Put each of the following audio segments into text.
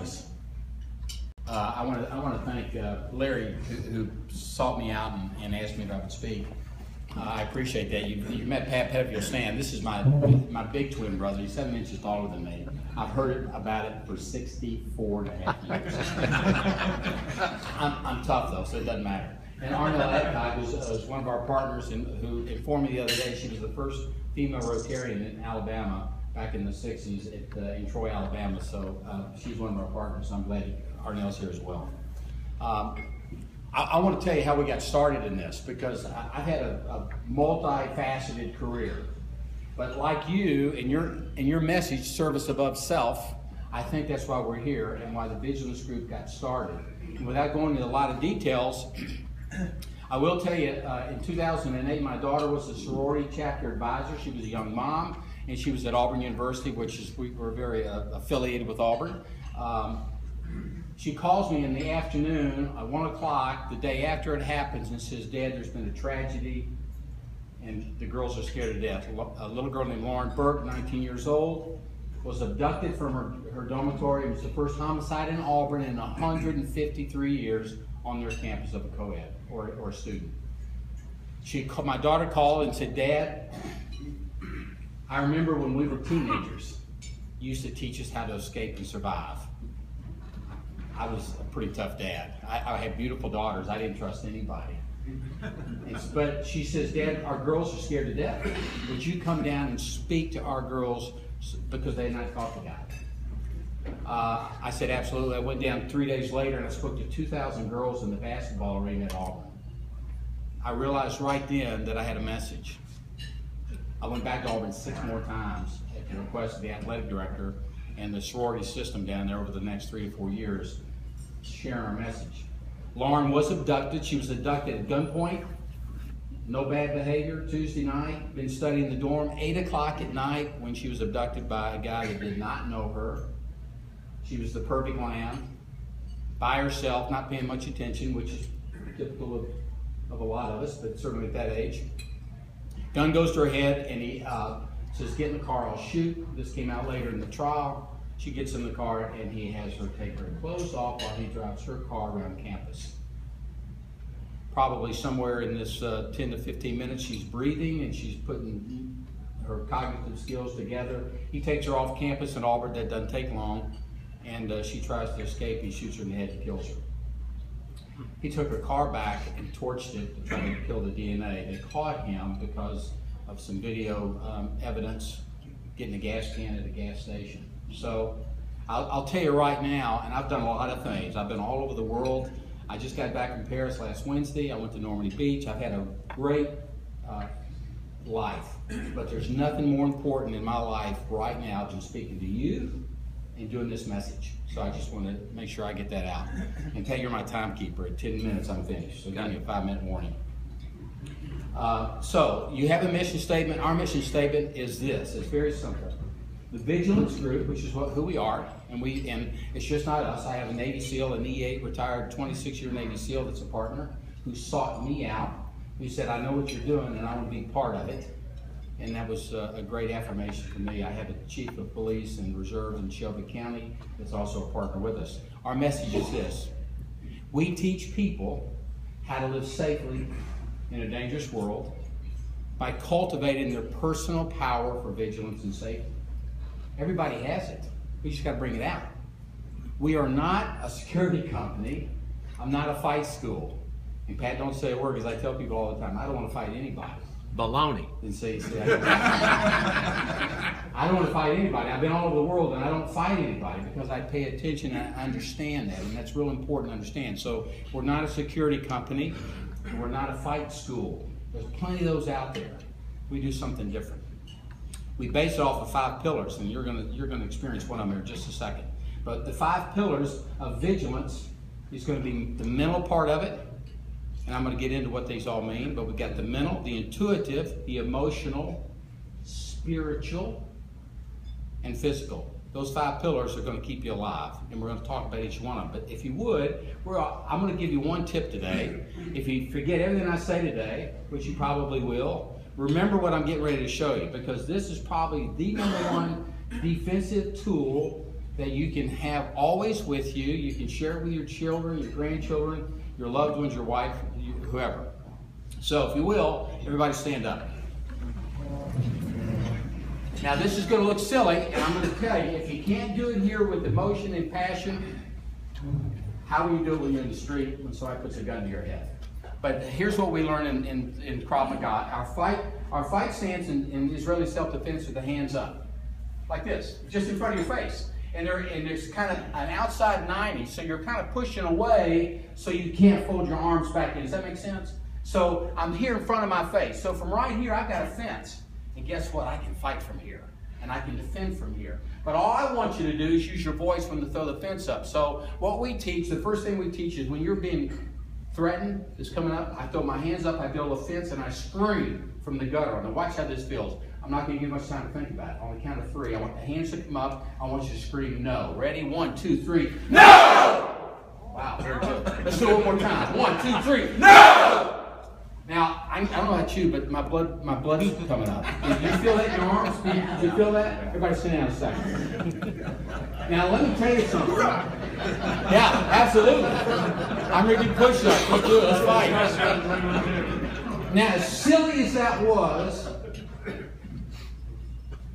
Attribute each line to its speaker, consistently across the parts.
Speaker 1: this. I want to thank Larry who sought me out and asked me if I would speak. I appreciate that. You met Pat Pettifield Stan. This is my big twin brother. He's 7 inches taller than me. I've heard about it for 64 and a half years. I'm tough though, so it doesn't matter. And Arnell Epcot was one of our partners who informed me the other day she was the first female Rotarian in Alabama back in the 60s in Troy, Alabama. So she's one of our partners. So I'm glad Arnell's here as well. I want to tell you how we got started in this, because I've had a multifaceted career. But like you, in your message, service above self, I think that's why we're here and why the Vigilance group got started. And without going into a lot of details, I will tell you, in 2008, my daughter was a sorority chapter advisor. She was a young mom, and she was at Auburn University, we're very affiliated with Auburn. She calls me in the afternoon at 1 o'clock, the day after it happens, and says, "Dad, there's been a tragedy, and the girls are scared to death." A little girl named Lauren Burke, 19 years old, was abducted from her dormitory. It was the first homicide in Auburn in 153 years on their campus of a co-ed or a student. My daughter called and said, "Dad, I remember when we were teenagers, you used to teach us how to escape and survive." I was a pretty tough dad. I had beautiful daughters. I didn't trust anybody. But she says, "Dad, our girls are scared to death. Would you come down and speak to our girls because they had not caught the guy?" I said, "Absolutely." I went down 3 days later and I spoke to 2,000 girls in the basketball arena at Auburn. I realized right then that I had a message. I went back to Auburn 6 more times at the request of the athletic director and the sorority system down there over the next 3 to 4 years, sharing our message. Lauren was abducted. She was abducted at gunpoint. No bad behavior. Tuesday night, been studying the dorm. 8 o'clock at night when she was abducted by a guy that did not know her. She was the perfect lamb, by herself, not paying much attention, which is typical of a lot of us, but certainly at that age. Gun goes to her head, and he says, "Get in the car, I'll shoot." This came out later in the trial. She gets in the car, and he has her take her clothes off while he drives her car around campus. Probably somewhere in this 10 to 15 minutes, she's breathing and she's putting her cognitive skills together. He takes her off campus in Auburn. That doesn't take long, and she tries to escape. He shoots her in the head and kills her. He took her car back and torched it to try to kill the DNA. They caught him because of some video evidence getting a gas can at a gas station. So I'll tell you right now, and I've done a lot of things. I've been all over the world. I just got back from Paris last Wednesday. I went to Normandy Beach. I've had a great life, but there's nothing more important in my life right now than speaking to you and doing this message. So I just want to make sure I get that out. And Pat, you're my timekeeper. At 10 minutes, I'm finished. So give me a 5-minute warning. So you have a mission statement. Our mission statement is this. It's very simple. The Vigilance group, which is who we are, and it's just not us. I have a Navy SEAL, an E8 retired 26-year Navy SEAL that's a partner, who sought me out. Who said, "I know what you're doing and I want to be part of it." And that was a great affirmation for me. I have a chief of police and reserve in Shelby County that's also a partner with us. Our message is this: we teach people how to live safely in a dangerous world by cultivating their personal power for vigilance and safety. Everybody has it. We just got to bring it out. We are not a security company. I'm not a fight school. And Pat, don't say a word, because I tell people all the time, I don't want to fight anybody.
Speaker 2: Baloney.
Speaker 1: And say I don't want to fight anybody. I've been all over the world and I don't fight anybody because I pay attention and I understand that, and that's real important to understand. So we're not a security company, and we're not a fight school. There's plenty of those out there. We do something different. We base it off of 5 pillars, and you're gonna experience one of them in just a second. But the 5 pillars of vigilance is going to be the mental part of it, and I'm going to get into what these all mean. But we've got the mental, the intuitive, the emotional, spiritual, and physical. Those 5 pillars are going to keep you alive, and we're going to talk about each one of them. But if you would, I'm going to give you one tip today. If you forget everything I say today, which you probably will, remember what I'm getting ready to show you, because this is probably the #1 defensive tool that you can have always with you. You can share it with your children, your grandchildren, your loved ones, your wife, whoever. So if you will, everybody stand up. Now this is going to look silly, and I'm going to tell you, if you can't do it here with emotion and passion, how will you do it when you're in the street when somebody puts a gun to your head? But here's what we learn in Krav Maga. Our fight stance in Israeli self-defense with the hands up, like this, just in front of your face. And there's kind of an outside 90, so you're kind of pushing away so you can't fold your arms back in. Does that make sense? So I'm here in front of my face. So from right here, I've got a fence. And guess what? I can fight from here. And I can defend from here. But all I want you to do is use your voice when to throw the fence up. So what we teach, the first thing we teach is when you're being threatened, is coming up, I throw my hands up, I build a fence, and I scream from the gutter. Now watch how this feels. I'm not going to give much time to think about it. On the count of 3, I want the hands to come up. I want you to scream no. Ready? 1, 2, 3. No! Wow, very good. Let's do it one more time. 1, 2, 3. No! Now, I don't know about you, but my blood is coming up. Do you feel that in your arms? Do you feel that? Everybody sit down a second. Now, let me tell you something. Yeah, absolutely. I'm ready to push up. Let's do it. Let's fight. Now, as silly as that was,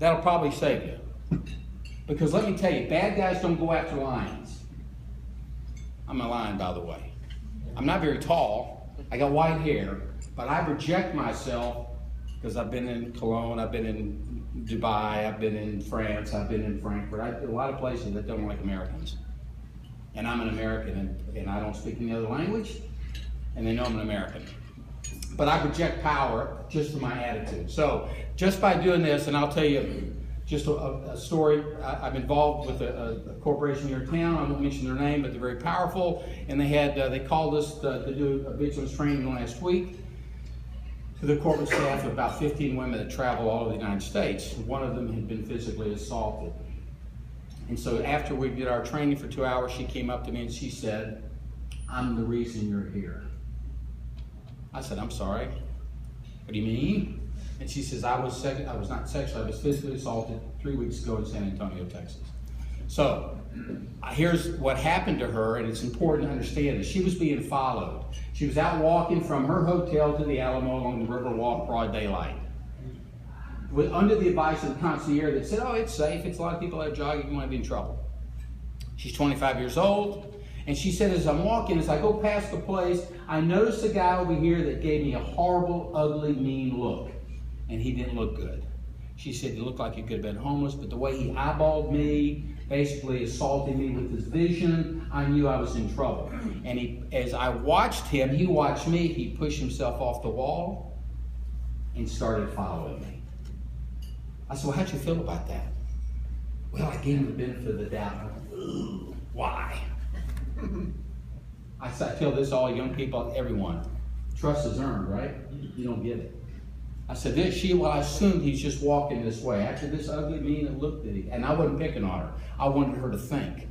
Speaker 1: that'll probably save you. Because let me tell you, bad guys don't go after lions. I'm a lion, by the way. I'm not very tall. I got white hair. But I project myself because I've been in Cologne, I've been in Dubai, I've been in France, I've been in Frankfurt. A lot of places that don't like Americans. And I'm an American, and I don't speak any other language, and they know I'm an American. But I project power just from my attitude. So just by doing this, and I'll tell you just a story. I'm involved with a corporation here in town. I won't mention their name, but they're very powerful. And they called us to do a vigilance training last week to the corporate staff of about 15 women that travel all over the United States. One of them had been physically assaulted. And so after we did our training for 2 hours, she came up to me and she said, "I'm the reason you're here." I said, "I'm sorry. What do you mean?" And she says, I was not sexually, I was physically assaulted 3 weeks ago in San Antonio, Texas. So here's what happened to her, and it's important to understand that she was being followed. She was out walking from her hotel to the Alamo along the Riverwalk, broad daylight, under the advice of the concierge that said, "Oh, it's safe. It's a lot of people out jogging. You want to be in trouble." She's 25 years old, and she said, as I'm walking, as I go past the place, I noticed a guy over here that gave me a horrible, ugly, mean look, and he didn't look good. She said he looked like he could have been homeless, but the way he eyeballed me, basically assaulting me with his vision, I knew I was in trouble. And as I watched him, he watched me, he pushed himself off the wall and started following me. I said, "Well, how'd you feel about that?" "Well, I gave him the benefit of the doubt." "Ooh, why?" I tell this to all young people, everyone. Trust is earned, right? You don't get it. I said, well, I assumed he's just walking this way. After this ugly, mean look at him. And I wasn't picking on her. I wanted her to think.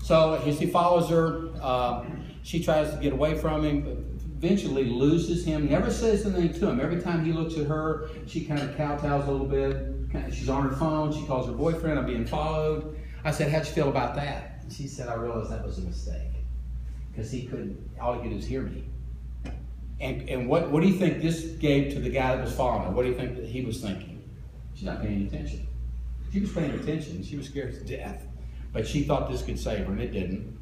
Speaker 1: So as he follows her, she tries to get away from him, but eventually loses him, never says anything to him. Every time he looks at her, she kind of kowtows a little bit. She's on her phone. She calls her boyfriend, "I'm being followed." I said, "How'd you feel about that?" And she said, "I realized that was a mistake. Because all he could do is hear me." And what do you think this gave to the guy that was following her? What do you think that he was thinking? She's not paying attention. She was paying attention. She was scared to death. But she thought this could save her, and it didn't.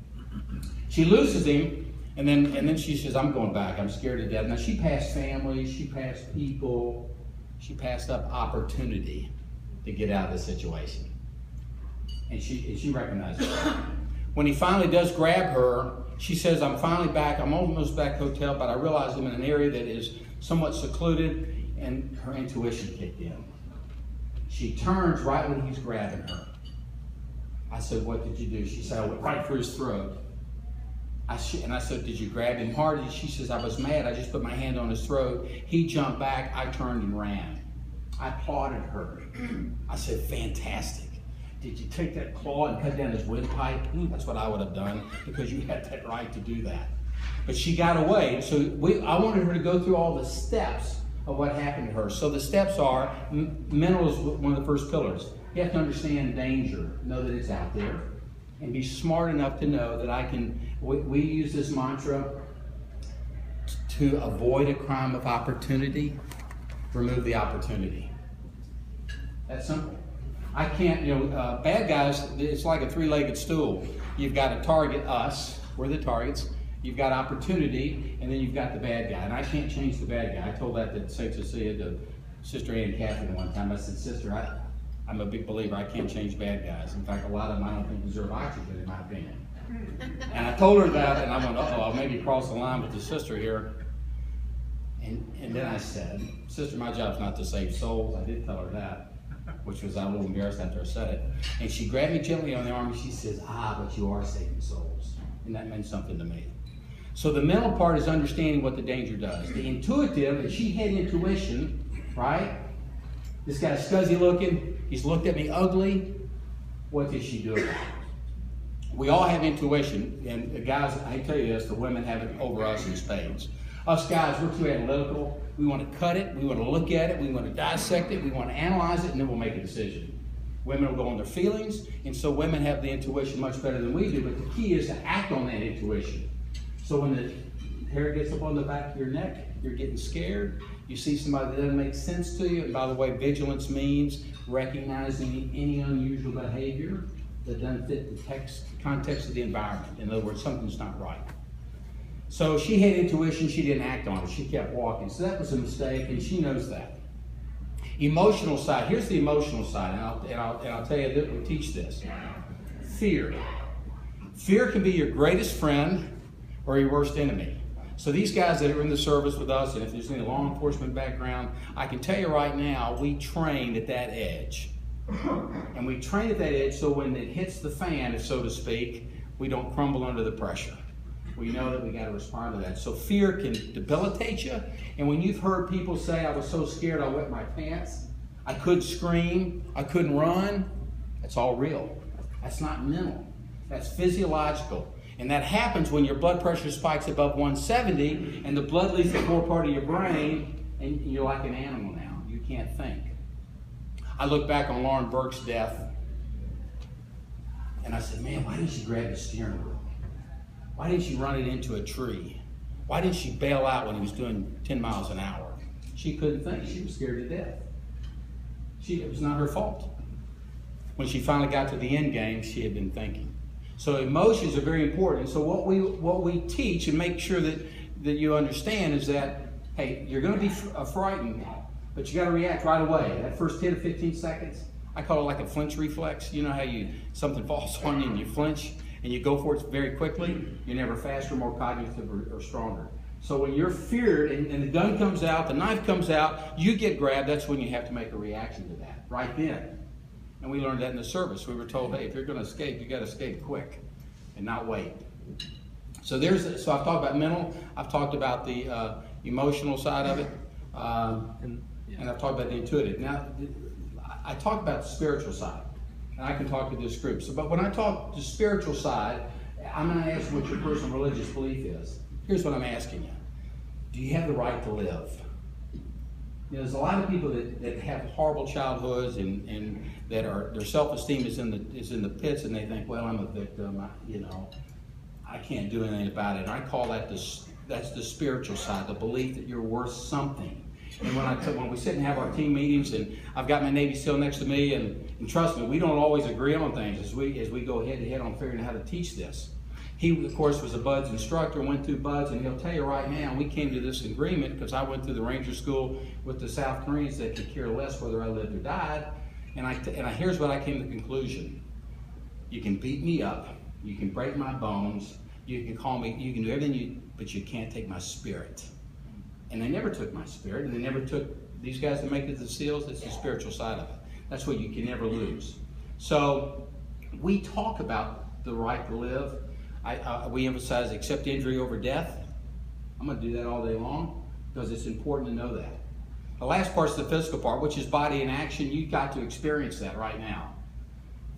Speaker 1: She loses him, and then she says, "I'm going back. I'm scared to death." Now, she passed family. She passed people. She passed up opportunity to get out of the situation. And she recognized it. When he finally does grab her, she says, "I'm finally back. I'm almost back hotel, but I realize I'm in an area that is somewhat secluded," and her intuition kicked in. She turns right when he's grabbing her. I said, "What did you do?" She said, "I went right for his throat." And I said, "Did you grab him hard?" She says, "I was mad. I just put my hand on his throat. He jumped back. I turned and ran." I applauded her. I said, "Fantastic. Did you take that claw and cut down his windpipe?" That's what I would have done, because you had that right to do that. But she got away. So I wanted her to go through all the steps of what happened to her. So the steps are, mental is one of the first pillars. You have to understand danger, know that it's out there, and be smart enough to know that we use this mantra to avoid a crime of opportunity, remove the opportunity. That's simple. I can't, bad guys, it's like a three-legged stool. You've got to target us, we're the targets. You've got opportunity, and then you've got the bad guy. And I can't change the bad guy. I told that to St. Cecilia to Sister Ann Catherine one time. I said, Sister, I'm a big believer. I can't change bad guys. In fact, a lot of them I don't think deserve oxygen, in my opinion. And I told her that, and I went, uh-oh, I'll maybe cross the line with the sister here. And then I said, Sister, my job's not to save souls. I did tell her that, which was I was a little embarrassed after I said it. And she grabbed me gently on the arm, and she says, but you are saving souls. And that meant something to me. So the mental part is understanding what the danger does. The intuitive, and she had intuition, right? This guy's scuzzy looking. He's looked at me ugly. What did she do about it? We all have intuition, and the guys, I tell you this, the women have it over us in spades. Us guys, we're too analytical. We want to cut it. We want to look at it. We want to dissect it. We want to analyze it, and then we'll make a decision. Women will go on their feelings, and so women have the intuition much better than we do, but the key is to act on that intuition. So when the hair gets up on the back of your neck, you're getting scared. You see somebody that doesn't make sense to you. And by the way, vigilance means recognizing any unusual behavior that doesn't fit the context of the environment. In other words, something's not right. So she had intuition. She didn't act on it. She kept walking. So that was a mistake, and she knows that. Emotional side. Here's the emotional side, and I'll tell you that we'll teach this. Fear. Fear can be your greatest friend or your worst enemy. So these guys that are in the service with us, and if there's any law enforcement background, I can tell you right now, we train at that edge. And we train at that edge so when it hits the fan, so to speak, we don't crumble under the pressure. We know that we got to respond to that. So fear can debilitate you. And when you've heard people say, I was so scared I wet my pants, I couldn't scream, I couldn't run, that's all real. That's not mental. That's physiological. And that happens when your blood pressure spikes above 170 and the blood leaves the forepart of your brain and you're like an animal now. You can't think. I look back on Lauren Burke's death and I said, man, why didn't she grab the steering wheel? Why didn't she run it into a tree? Why didn't she bail out when he was doing 10 miles an hour? She couldn't think. She was scared to death. It was not her fault. When she finally got to the end game, she had been thinking. So emotions are very important. So what we teach and make sure that you understand is that, hey, you're going to be frightened, but you got to react right away. That first 10 to 15 seconds, I call it like a flinch reflex. You know how something falls on you and you flinch and you go for it very quickly? You're never faster, more cognitive, or stronger. So when you're feared and the gun comes out, the knife comes out, you get grabbed, that's when you have to make a reaction to that, right then. And we learned that in the service. We were told, hey, if you're going to escape, you got to escape quick and not wait. So I've talked about mental, I've talked about the emotional side of it, and I've talked about the intuitive. Now, I talk about the spiritual side, and I can talk to this group. But when I talk the spiritual side, I'm going to ask what your personal religious belief is. Here's what I'm asking you. Do you have the right to live? There's a lot of people that have horrible childhoods and that their self-esteem is in the pits, and they think, well, I'm a victim, I can't do anything about it. And I call that that's the spiritual side, the belief that you're worth something. And when we sit and have our team meetings, and I've got my Navy SEAL next to me, and trust me, we don't always agree on things as we go head to head on figuring out how to teach this. He, of course, was a BUDS instructor, went through BUDS, and he'll tell you right now, we came to this agreement because I went through the Ranger School with the South Koreans that could care less whether I lived or died. And here's what I came to the conclusion. You can beat me up, you can break my bones, you can call me, you can do everything, but you can't take my spirit. And they never took my spirit, and they never took these guys that make it the SEALs. That's the spiritual side of it. That's what you can never lose. So we talk about the right to live. We emphasize accept injury over death. I'm going to do that all day long because it's important to know that. The last part's the physical part, which is body in action. You've got to experience that right now.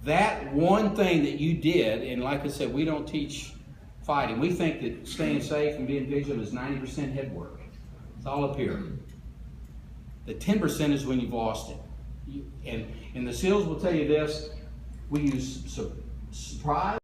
Speaker 1: That one thing that you did, and like I said, we don't teach fighting. We think that staying safe and being vigilant is 90% head work. It's all up here. The 10% is when you've lost it. And the SEALs will tell you this, we use surprise.